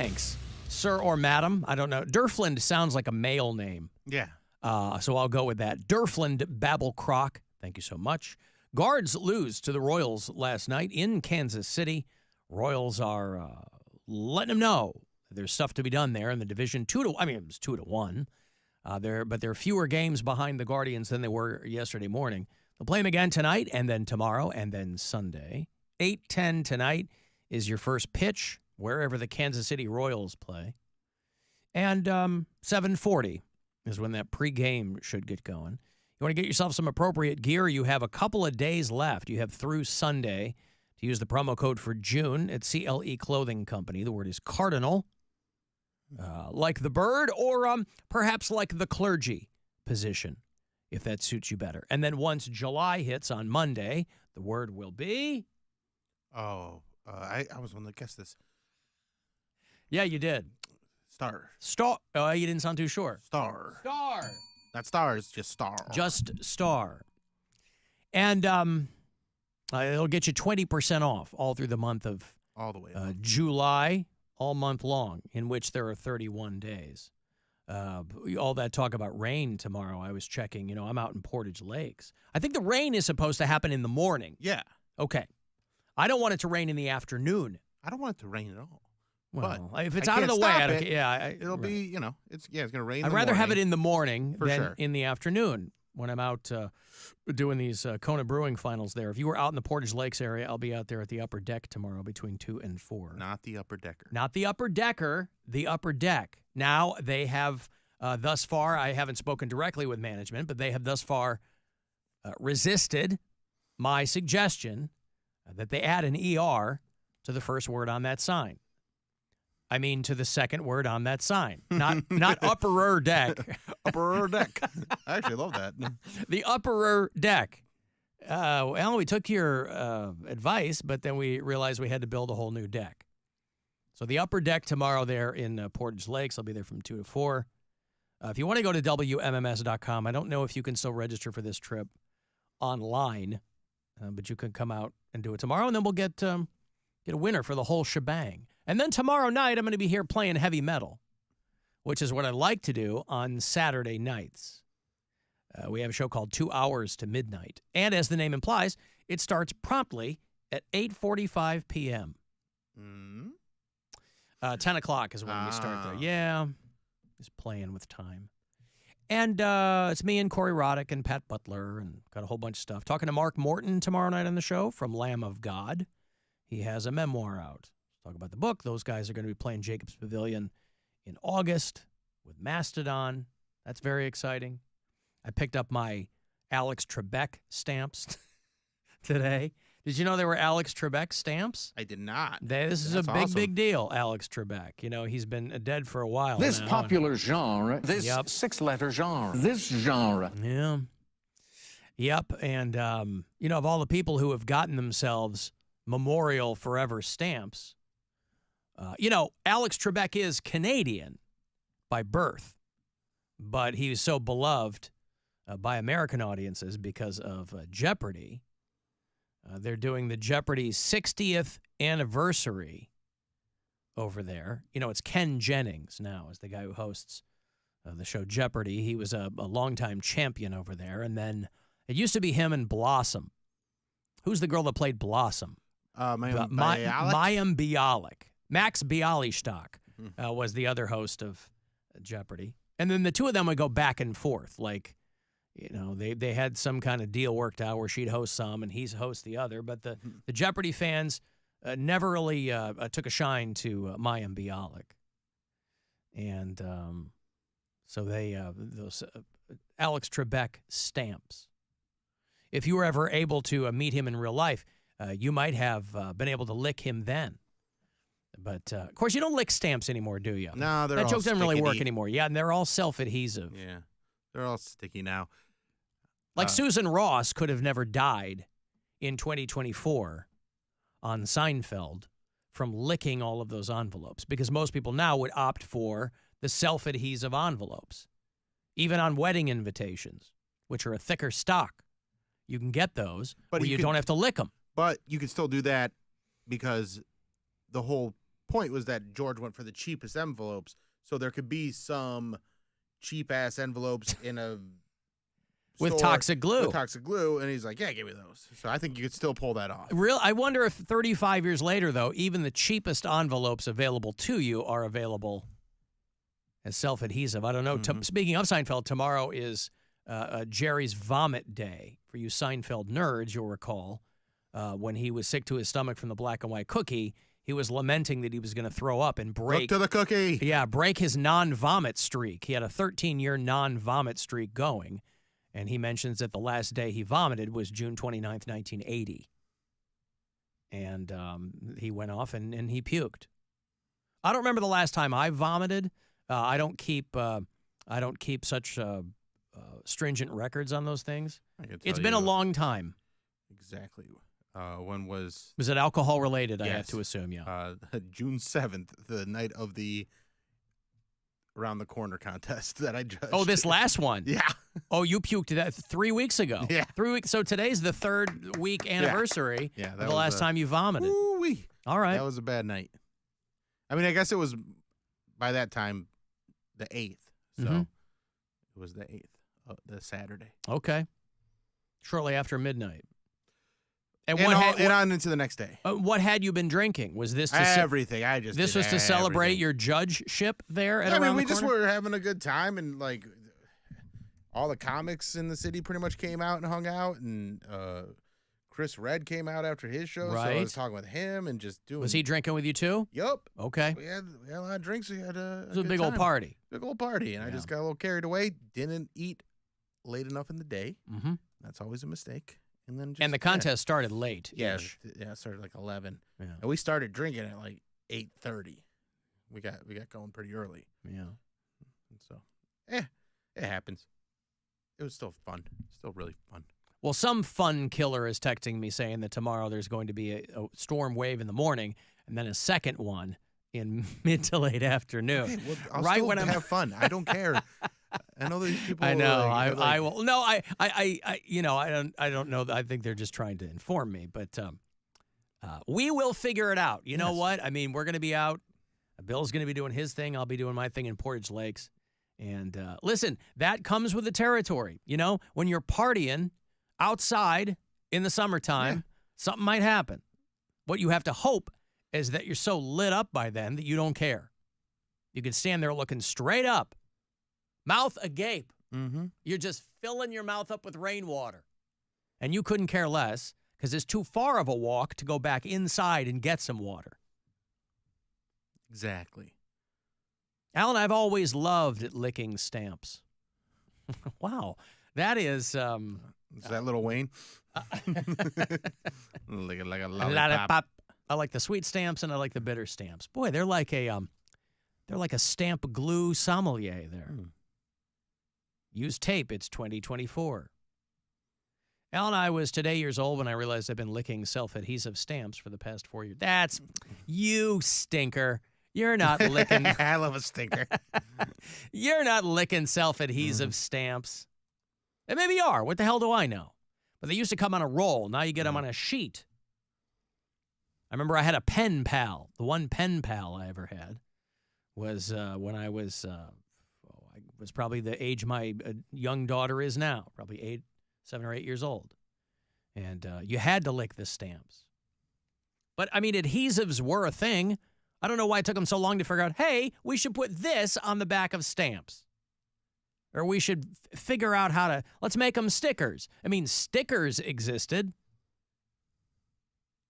thanks, sir or madam. I don't know. Durfland sounds like a male name. Yeah. So I'll go with that. Durfland Babelcrock, thank you so much. Guards lose to the Royals last night in Kansas City. Royals are letting them know there's stuff to be done there in the division. It was 2-1. But there are fewer games behind the Guardians than they were yesterday morning. They'll play them again tonight, and then tomorrow, and then Sunday. 8:10 tonight is your first pitch, wherever the Kansas City Royals play. And 7:40 is when that pregame should get going. You want to get yourself some appropriate gear, you have a couple of days left. You have through Sunday to use the promo code for June at CLE Clothing Company. The word is Cardinal, like the bird, or perhaps like the clergy position, if that suits you better. And then once July hits on Monday, the word will be... I was one that guessed this. Yeah, you did. Star. You didn't sound too sure. Star. Not stars, just star. Just star. And it'll get you 20% off all through the month of all the way July, all month long, in which there are 31 days. All that talk about rain tomorrow, I was checking. I'm out in Portage Lakes. I think the rain is supposed to happen in the morning. Yeah. Okay. I don't want it to rain in the afternoon. I don't want it to rain at all. Well, but if it's out of the way, it'll be, it's going to rain. I'd rather have it in the morning than sure. in the afternoon when I'm out doing these Kona Brewing finals there. If you were out in the Portage Lakes area, I'll be out there at the upper deck tomorrow between 2 and 4. Not the upper decker. Not the upper decker, the upper deck. Now, they have thus far, I haven't spoken directly with management, but they have thus far resisted my suggestion that they add an ER to the first word on that sign. I mean, to the second word on that sign, not upperer deck. Upperer deck. I actually love that. The upperer deck. Well, we took your advice, but then we realized we had to build a whole new deck. So the upper deck tomorrow there in Portage Lakes. I'll be there from 2 to 4. If you want to go to WMMS.com, I don't know if you can still register for this trip online, but you can come out and do it tomorrow, and then we'll get a winner for the whole shebang. And then tomorrow night, I'm going to be here playing heavy metal, which is what I like to do on Saturday nights. We have a show called 2 Hours to Midnight. And as the name implies, it starts promptly at 8:45 p.m. 10 o'clock is when we start there. Yeah, just playing with time. And it's me and Corey Roddick and Pat Butler and got a whole bunch of stuff. Talking to Mark Morton tomorrow night on the show from Lamb of God. He has a memoir out. Talk about the book. Those guys are going to be playing Jacobs Pavilion in August with Mastodon. That's very exciting. I picked up my Alex Trebek stamps today. Did you know there were Alex Trebek stamps? I did not. This is a big deal, Alex Trebek. He's been dead for a while This now. popular genre, this six-letter genre, this genre. Yeah. Yep. And, of all the people who have gotten themselves Memorial Forever stamps, Alex Trebek is Canadian by birth, but he was so beloved by American audiences because of Jeopardy. They're doing the Jeopardy 60th anniversary over there. It's Ken Jennings now is the guy who hosts the show Jeopardy. He was a longtime champion over there. And then it used to be him and Blossom. Who's the girl that played Blossom? Mayim Bialik. Max Bialystock was the other host of Jeopardy. And then the two of them would go back and forth. Like, they had some kind of deal worked out where she'd host some and he's host the other. But the Jeopardy fans never really took a shine to Mayim Bialik. And so those Alex Trebek stamps. If you were ever able to meet him in real life, you might have been able to lick him then. But, of course, you don't lick stamps anymore, do you? No, that joke doesn't really work anymore. Yeah, and they're all self-adhesive. Yeah, they're all sticky now. Like Susan Ross could have never died in 2024 on Seinfeld from licking all of those envelopes because most people now would opt for the self-adhesive envelopes, even on wedding invitations, which are a thicker stock. You can get those, but you don't have to lick them. But you can still do that because the whole point was that George went for the cheapest envelopes, so there could be some cheap-ass envelopes in a with store toxic glue. With toxic glue, and he's like, yeah, give me those. So I think you could still pull that off. I wonder if 35 years later, though, even the cheapest envelopes available to you are available as self-adhesive. I don't know. Speaking of Seinfeld, tomorrow is Jerry's vomit day. For you Seinfeld nerds, you'll recall, when he was sick to his stomach from the black and white cookie, he was lamenting that he was going to throw up and break. Look to the cookie. Yeah, break his non-vomit streak. He had a 13-year non-vomit streak going, and he mentions that the last day he vomited was June 29th, 1980. And he went off and he puked. I don't remember the last time I vomited. I don't keep such stringent records on those things. It's been a long time. Exactly. When was it alcohol related? Yes. I have to assume, yeah. June 7th, the night of the Around the Corner contest that I judged. Oh, this last one. Yeah. Oh, you puked that 3 weeks ago. Yeah. 3 weeks. So today's the 3rd week anniversary of the last time you vomited. Ooh-wee. All right. That was a bad night. I mean, I guess it was by that time the 8th. So it was the 8th, the Saturday. Okay. Shortly after midnight. And on into the next day. What had you been drinking? Was this to everything? This was to celebrate your judgeship there at Around the Corner? Just were having a good time, and like all the comics in the city pretty much came out and hung out, and Chris Redd came out after his show, so I was talking with him and just doing. Was he drinking with you too? Yup. Okay. We had a lot of drinks. We had it was a big old party. Big old party, and I just got a little carried away. Didn't eat late enough in the day. Mm-hmm. That's always a mistake. And the contest started late. Yeah, it started like 11. Yeah. And we started drinking at like 8:30. We got going pretty early. Yeah. And so, it happens. It was still fun. Still really fun. Well, some fun killer is texting me saying that tomorrow there's going to be a storm wave in the morning and then a second one in mid to late afternoon. Okay, well, I'll still when have fun. I don't care. I know these people. I know. I will. No, I don't know. I think they're just trying to inform me. But we will figure it out. You know what? I mean, we're going to be out. Bill's going to be doing his thing. I'll be doing my thing in Portage Lakes. And listen, that comes with the territory. You know, when you're partying outside in the summertime, something might happen. What you have to hope is that you're so lit up by then that you don't care. You can stand there looking straight up. Mouth agape. Mm-hmm. You're just filling your mouth up with rainwater. And you couldn't care less because it's too far of a walk to go back inside and get some water. Exactly. Alan, I've always loved licking stamps. Wow. That is... Is that Little Wayne? Like a lollipop. I like the sweet stamps and I like the bitter stamps. Boy, they're like a stamp glue sommelier there. Use tape. It's 2024. Alan, I was today years old when I realized I've been licking self-adhesive stamps for the past 4 years. That's you, stinker. You're not licking. I love a stinker. You're not licking self-adhesive stamps. And maybe you are. What the hell do I know? But they used to come on a roll. Now you get them on a sheet. I remember I had a pen pal. The one pen pal I ever had was when I was probably the age my young daughter is now, probably 7 or 8 years old. And you had to lick the stamps. But, I mean, adhesives were a thing. I don't know why it took them so long to figure out, hey, we should put this on the back of stamps. Or we should figure out how to, let's make them stickers. I mean, stickers existed.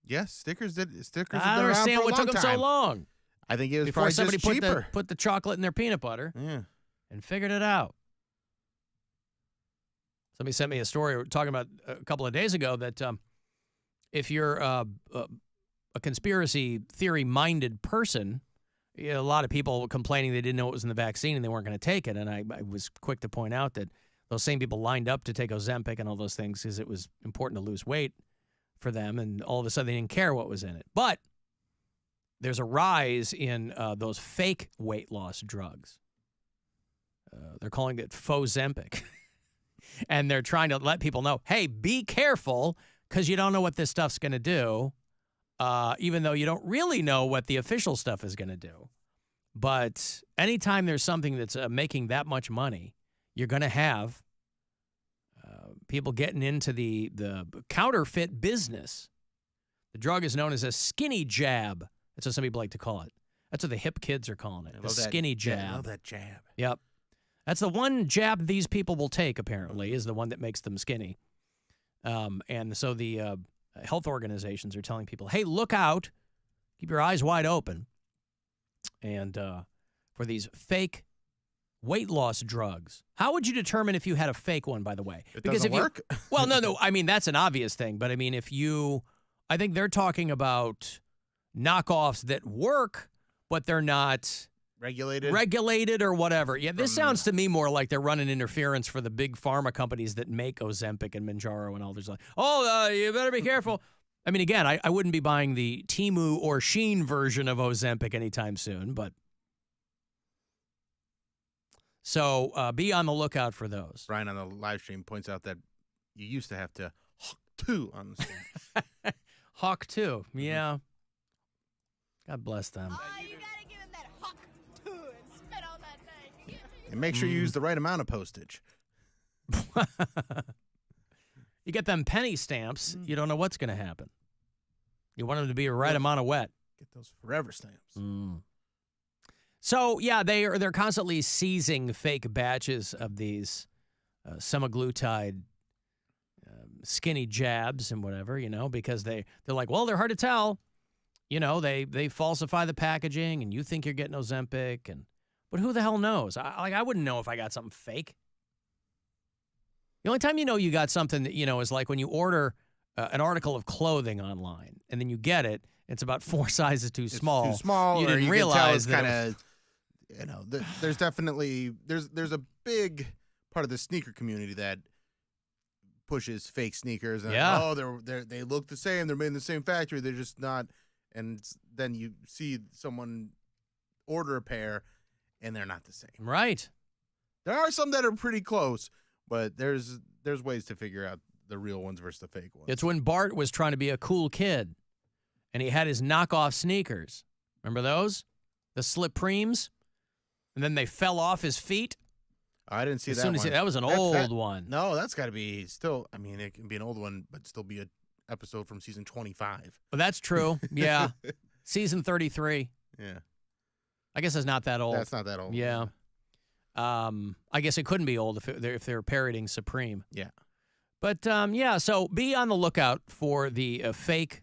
Yes, stickers did. Stickers. I don't understand what took them so long. I think it was before probably somebody just cheaper. put the chocolate in their peanut butter and figured it out. Somebody sent me a story talking about a couple of days ago that if you're a conspiracy theory-minded person, you know, a lot of people complaining they didn't know it was in the vaccine and they weren't going to take it. And I was quick to point out that those same people lined up to take Ozempic and all those things because it was important to lose weight for them. And all of a sudden they didn't care what was in it. But there's a rise in those fake weight loss drugs. They're calling it Fozempic. And they're trying to let people know, hey, be careful because you don't know what this stuff's going to do. even though you don't really know what the official stuff is going to do. But anytime there's something that's making that much money, you're going to have people getting into the counterfeit business. The drug is known as a skinny jab. That's what some people like to call it. That's what the hip kids are calling it, the skinny jab. Yeah, I love that jab. Yep. That's the one jab these people will take, apparently, is the one that makes them skinny. And so the health organizations are telling people, hey, look out. Keep your eyes wide open. And for these fake weight loss drugs. How would you determine if you had a fake one, by the way? Because if work? Well, no. I mean, that's an obvious thing. But, I mean, I think they're talking about knockoffs that work, but they're not regulated or whatever. Yeah, this sounds to me more like they're running interference for the big pharma companies that make Ozempic and Mounjaro and all those. You better be careful. I mean, again, I wouldn't be buying the Temu or Shein version of Ozempic anytime soon, but so be on the lookout for those. Brian on the live stream points out that you used to have to hawk two on the stream. Hawk two, yeah. God bless them. Oh, you gotta give him that hawk too and spit all that thing. And make sure you use the right amount of postage. You get them penny stamps, you don't know what's going to happen. You want them to be a right amount of wet. Get those forever stamps. So, yeah, they're constantly seizing fake batches of these semaglutide skinny jabs and whatever, because they're like, well, they're hard to tell. They falsify the packaging, and you think you're getting Ozempic, but who the hell knows? I wouldn't know if I got something fake. The only time you got something that, is like when you order an article of clothing online, and then you get it, it's about 4 sizes too small. It's too small. You didn't realize that kind of, there's definitely, there's a big part of the sneaker community that pushes fake sneakers. And, they look the same. They're made in the same factory. They're just not. And then you see someone order a pair, and they're not the same. Right. There are some that are pretty close, but there's ways to figure out the real ones versus the fake ones. It's when Bart was trying to be a cool kid, and he had his knockoff sneakers. Remember those? The Slipremes? And then they fell off his feet. I didn't see that one. That was an old one. No, that's got to be still. I mean, it can be an old one, but still be an episode from season 25. Well, that's true. Yeah. Season 33. Yeah. I guess it's not that old. That's not that old. Yeah. I guess it couldn't be old if they're parroting Supreme. Yeah. But, so be on the lookout for the fake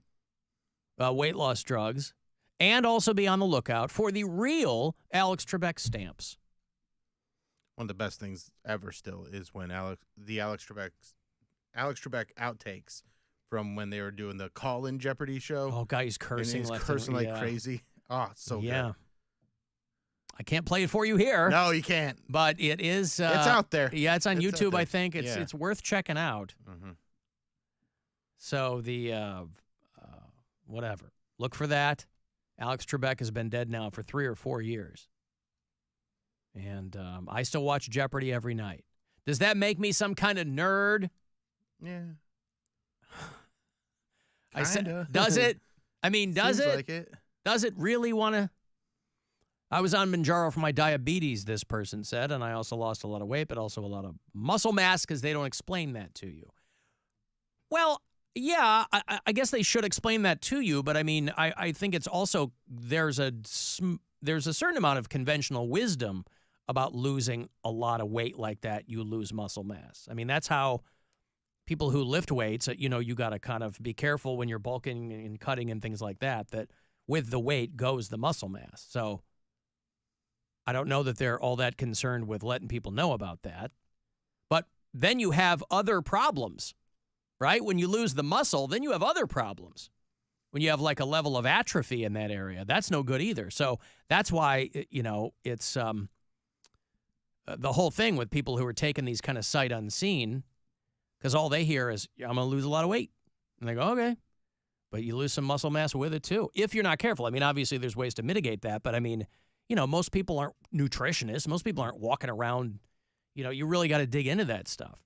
weight loss drugs, and also be on the lookout for the real Alex Trebek stamps. One of the best things ever still is when Alex Trebek outtakes from when they were doing the Call-In Jeopardy show. Oh, God, he's cursing. He's cursing like crazy. Oh, it's so good. I can't play it for you here. No, you can't. But it is. It's out there. Yeah, it's on YouTube, I think. It's worth checking out. Mm-hmm. So the, whatever. Look for that. Alex Trebek has been dead now for 3 or 4 years. And I still watch Jeopardy every night. Does that make me some kind of nerd? Yeah. I said, does it? I mean, does Seems it? like it? Does it really want to? I was on Mounjaro for my diabetes, this person said, and I also lost a lot of weight, but also a lot of muscle mass because they don't explain that to you. Well, yeah, I guess they should explain that to you, but I mean, I think it's also there's a certain amount of conventional wisdom about losing a lot of weight like that. You lose muscle mass. I mean, that's how people who lift weights, you got to kind of be careful when you're bulking and cutting and things like that, that with the weight goes the muscle mass. So I don't know that they're all that concerned with letting people know about that. But then you have other problems, right? When you lose the muscle, then you have other problems. When you have like a level of atrophy in that area, that's no good either. So that's why, it's the whole thing with people who are taking these kind of sight unseen, because all they hear is, I'm going to lose a lot of weight. And they go, okay. But you lose some muscle mass with it too, if you're not careful. I mean, obviously there's ways to mitigate that, but I mean, most people aren't nutritionists. Most people aren't walking around, you really got to dig into that stuff.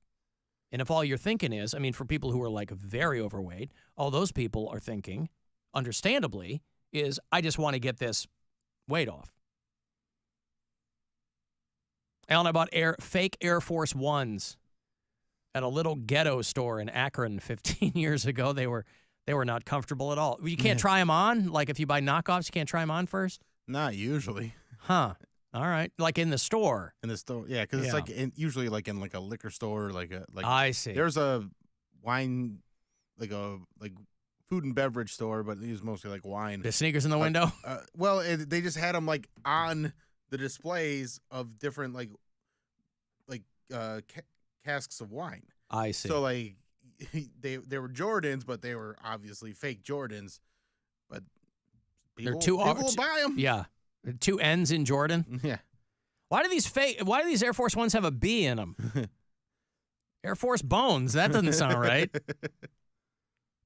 And if all you're thinking is, I mean, for people who are like very overweight, all those people are thinking, understandably, is I just want to get this weight off. Alan, I bought fake Air Force Ones at a little ghetto store in Akron 15 years ago. They were not comfortable at all. You can't try them on? Like if you buy knockoffs, you can't try them on first? Not usually. Huh. All right. Like in the store. In the store, yeah, because it's like usually like in like a liquor store, I see. There's a wine, like food and beverage store, but these mostly like wine. The sneakers in the window? Well, they just had them like on the displays of different casks of wine. I see. So like they were Jordans, but they were obviously fake Jordans. But people will buy them. Yeah. 2 N's in Jordan? Yeah. Why do these Air Force Ones have a B in them? Air Force Bones. That doesn't sound right.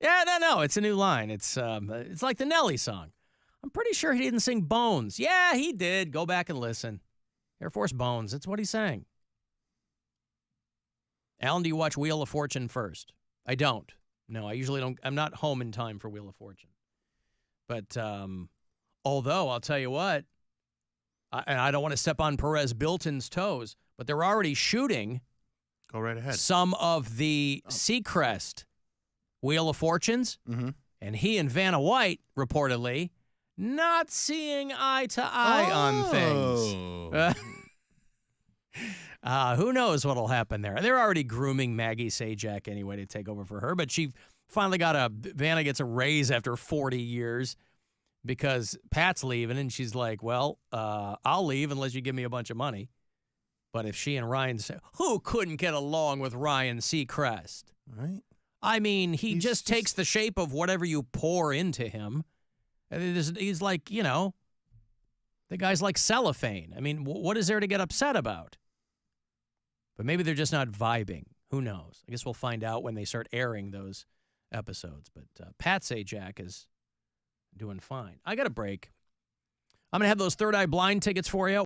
Yeah, no. It's a new line. It's like the Nelly song. I'm pretty sure he didn't sing Bones. Yeah, he did. Go back and listen. Air Force Bones. That's what he sang. Alan, do you watch Wheel of Fortune first? I don't. No, I usually don't. I'm not home in time for Wheel of Fortune. But although, I'll tell you what, I don't want to step on Perez Bilton's toes, but they're already shooting Go right ahead. some of the Seacrest Wheel of Fortunes, and he and Vanna White, reportedly, not seeing eye to eye on things. Who knows what'll happen there? They're already grooming Maggie Sajak anyway to take over for her, but she finally Vanna gets a raise after 40 years because Pat's leaving, and she's like, well, I'll leave unless you give me a bunch of money. But if she and Ryan say, who couldn't get along with Ryan Seacrest? Right. I mean, he just takes the shape of whatever you pour into him. He's like, the guy's like cellophane. I mean, what is there to get upset about? But maybe they're just not vibing. Who knows? I guess we'll find out when they start airing those episodes. But Pat Sajak is doing fine. I got a break. I'm going to have those Third Eye Blind tickets for you.